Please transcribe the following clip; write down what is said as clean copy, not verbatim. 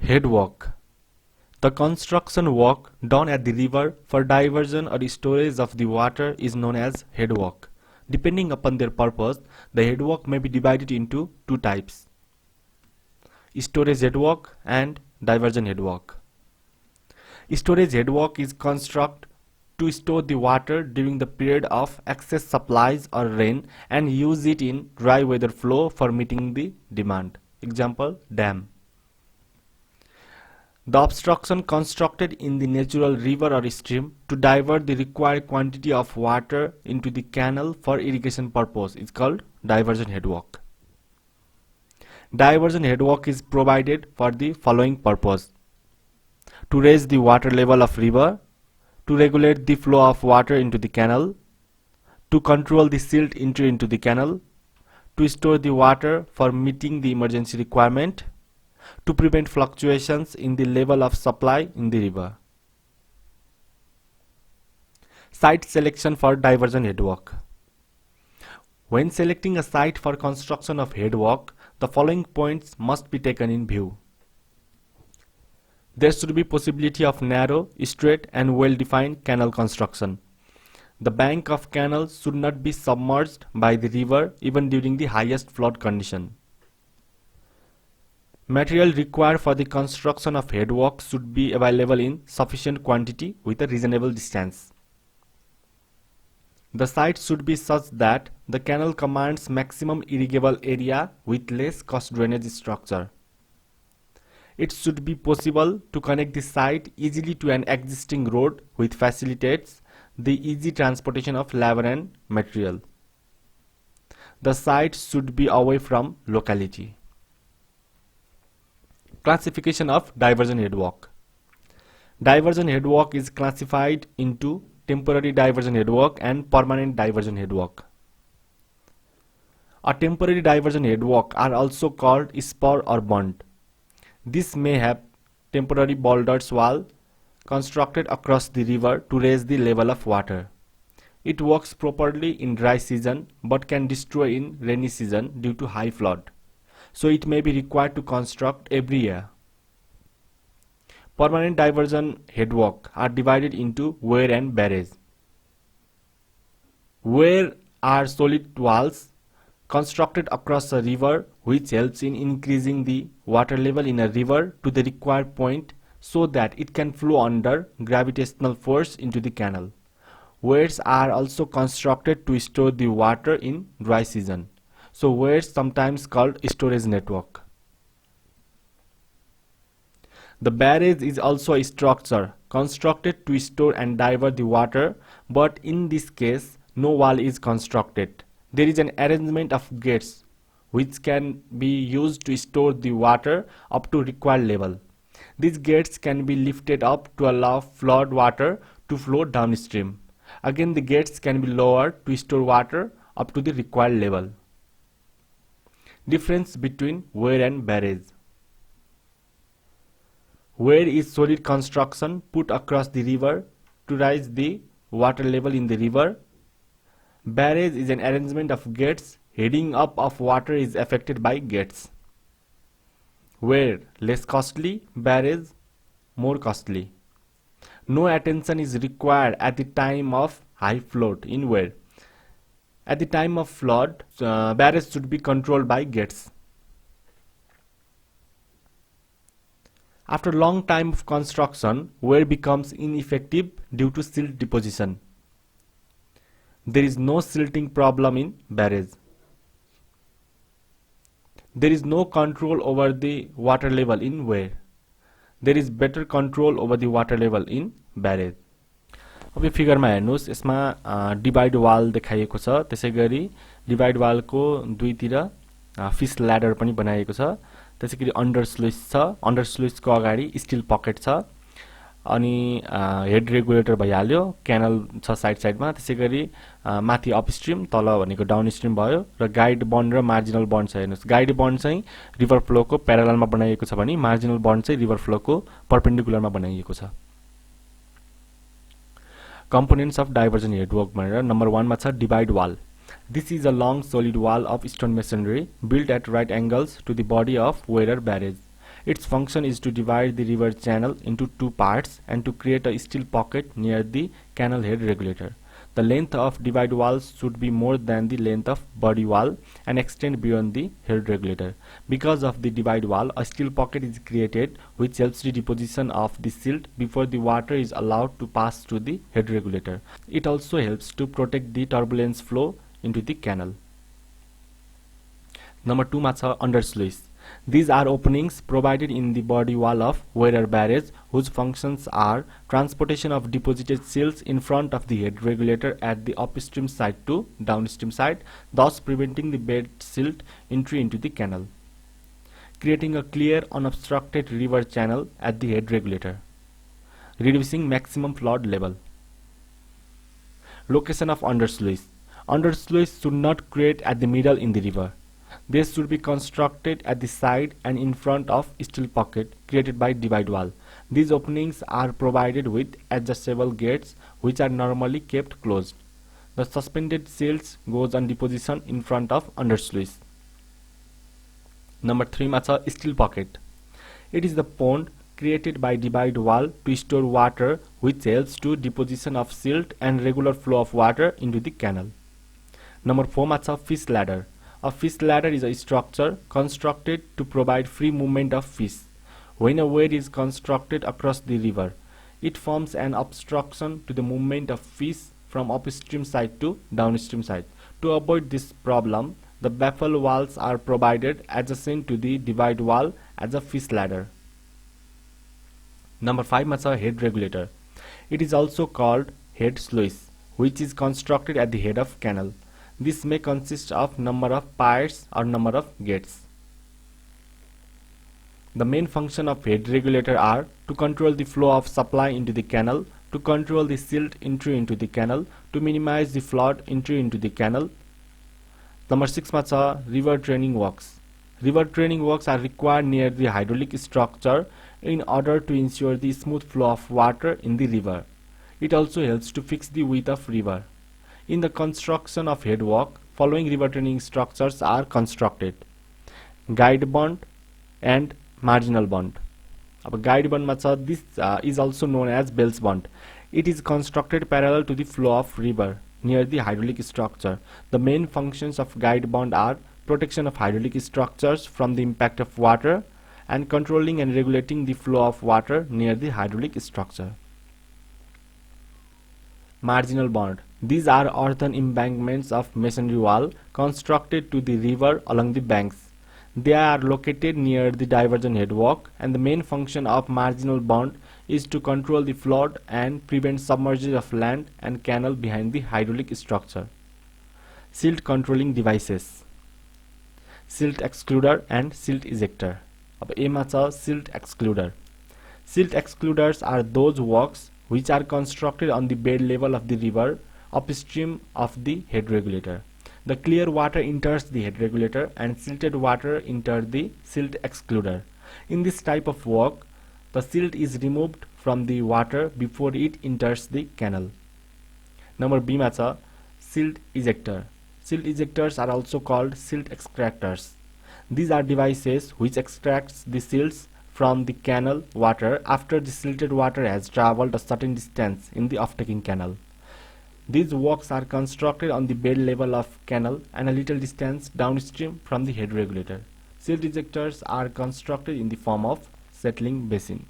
Headwork. The construction work done at the river for diversion or storage of the water is known as headwork. Depending upon their purpose, the headwork may be divided into two types: storage headwork and diversion headwork. Storage headwork is constructed to store the water during the period of excess supplies or rain and use it in dry weather flow for meeting the demand. Example, dam. The obstruction constructed in the natural river or stream to divert the required quantity of water into the canal for irrigation purpose is called diversion headwork. Diversion headwork is provided for the following purpose: to raise the water level of river, to regulate the flow of water into the canal, to control the silt entry into the canal, to store the water for meeting the emergency requirement, to prevent fluctuations in the level of supply in the river. Site selection for diversion headwork. When selecting a site for construction of headwork, the following points must be taken in view. There should be possibility of narrow, straight and well-defined canal construction. The bank of canal should not be submerged by the river even during the highest flood condition. Material required for the construction of headwork should be available in sufficient quantity with a reasonable distance. The site should be such that the canal commands maximum irrigable area with less cost drainage structure. It should be possible to connect the site easily to an existing road which facilitates the easy transportation of labor and material. The site should be away from locality. Classification of diversion headwork. Diversion headwork is classified into temporary diversion headwork and permanent diversion headwork. A temporary diversion headwork are also called spur or bund. This may have temporary boulders wall constructed across the river to raise the level of water. It works properly in dry season but can destroy in rainy season due to high flood, so it may be required to construct every year. Permanent diversion headwork are divided into weir and barrage. Weir are solid walls constructed across a river which helps in increasing the water level in a river to the required point so that it can flow under gravitational force into the canal. Weirs are also constructed to store the water in dry season, so weirs sometimes called storage network. The barrage is also a structure constructed to store and divert the water, but in this case no wall is constructed. There is an arrangement of gates which can be used to store the water up to required level. These gates can be lifted up to allow flood water to flow downstream. Again, the gates can be lowered to store water up to the required level. Difference between weir and barrage. Weir is solid construction put across the river to raise the water level in the river. Barrage is an arrangement of gates. Heading up of water is affected by gates. Weir less costly, barrage more costly. No attention is required at the time of high flood in weir. At the time of flood, barrage should be controlled by gates. After a long time of construction, weir becomes ineffective due to silt deposition. There is no silting problem in barrage. There is no control over the water level in weir. There is better control over the water level in barrage. अब यो फिगरमा हेर्नुस्, यसमा divide वाल देखाइएको छ। त्यसैगरी divide वालको दुईतिर fish ladder पनि बनाइएको छ। त्यसैगरी अन्डर स्लुइस छ। अन्डर स्लुइसको अगाडि स्टिल पकेट छ। अनि हेड रेगुलेटर भइहाल्यो, क्यानल छ साइड साइडमा। त्यसैगरी माथि अपस्ट्रिम, तल भनेको डाउनस्ट्रिम भयो र गाइड बन्ड र मार्जिनल बन्ड छ। हेर्नुस्, गाइड बन्ड चाहिँ रिभर फ्लोको प्याराललमा बनाइएको छ भने मार्जिनल बन्ड चाहिँ रिभर फ्लोको परपेन्डिकुलरमा बनाइएको छ। Components of diversion headwork भनेर नम्बर 1 मा छ डिवाइड वाल. This is a long solid wall of stone masonry built at right angles to the body of weir or barrage. Its function is to divide the river channel into two parts and to create a steel pocket near the canal head regulator. The length of divide walls should be more than the length of body wall and extend beyond the head regulator. Because of the divide wall, a steel pocket is created which helps the deposition of the silt before the water is allowed to pass through the head regulator. It also helps to protect the turbulence flow into the canal. Number 2 ma cha undersluice. These are openings provided in the body wall of Weir barrage whose functions are transportation of deposited silts in front of the head regulator at the upstream side to downstream side, thus preventing the bed silt entry into the canal. Creating a clear unobstructed river channel at the head regulator. Reducing maximum flood level. Location of undersluice. Undersluice should not create at the middle in the river. They should be constructed at the side and in front of steel pocket created by divide wall. These openings are provided with adjustable gates which are normally kept closed. The suspended silts goes on deposition in front of undersluice. Number 3 ma cha steel pocket. It is the pond created by divide wall to store water which helps to deposition of silt and regular flow of water into the canal. Number 4 ma cha fish ladder. A fish ladder is a structure constructed to provide free movement of fish. When a weir is constructed across the river, it forms an obstruction to the movement of fish from upstream side to downstream side. To avoid this problem, the baffle walls are provided adjacent to the divide wall as a fish ladder. Number 5 ma cha head regulator. It is also called head sluice, which is constructed at the head of canal. This may consist of number of piers or number of gates. The main function of head regulator are to control the flow of supply into the canal, to control the silt entry into the canal, to minimize the flood entry into the canal. Number 6 ma cha river training works. River training works are required near the hydraulic structure in order to ensure the smooth flow of water in the river. It also helps to fix the width of river. In the construction of headwork, following river training structures are constructed: guide bond and marginal bond. Guide bond ma cha this is also known as Bell's bond. It is constructed parallel to the flow of river near the hydraulic structure. The main functions of guide bond are protection of hydraulic structures from the impact of water and controlling and regulating the flow of water near the hydraulic structure. Marginal bond. These are earthen embankments of masonry wall constructed to the river along the banks. They are located near the diversion headwork, and the main function of marginal bond is to control the flood and prevent submergence of land and canal behind the hydraulic structure. Silt controlling devices. Silt excluder and silt ejector. अब ए मा छ silt excluder. Silt excluders are those works which are constructed on the bed level of the river upstream of the head regulator. The clear water enters the head regulator and silted water enters the silt excluder. In this type of work, the silt is removed from the water before it enters the canal. Number B ma cha silt ejector. Silt ejectors are also called silt extractors. These are devices which extracts the silts from the canal water after the silted water has traveled a certain distance in the off-taking canal. These works are constructed on the bed level of canal and a little distance downstream from the head regulator. Silt ejectors are constructed in the form of settling basin.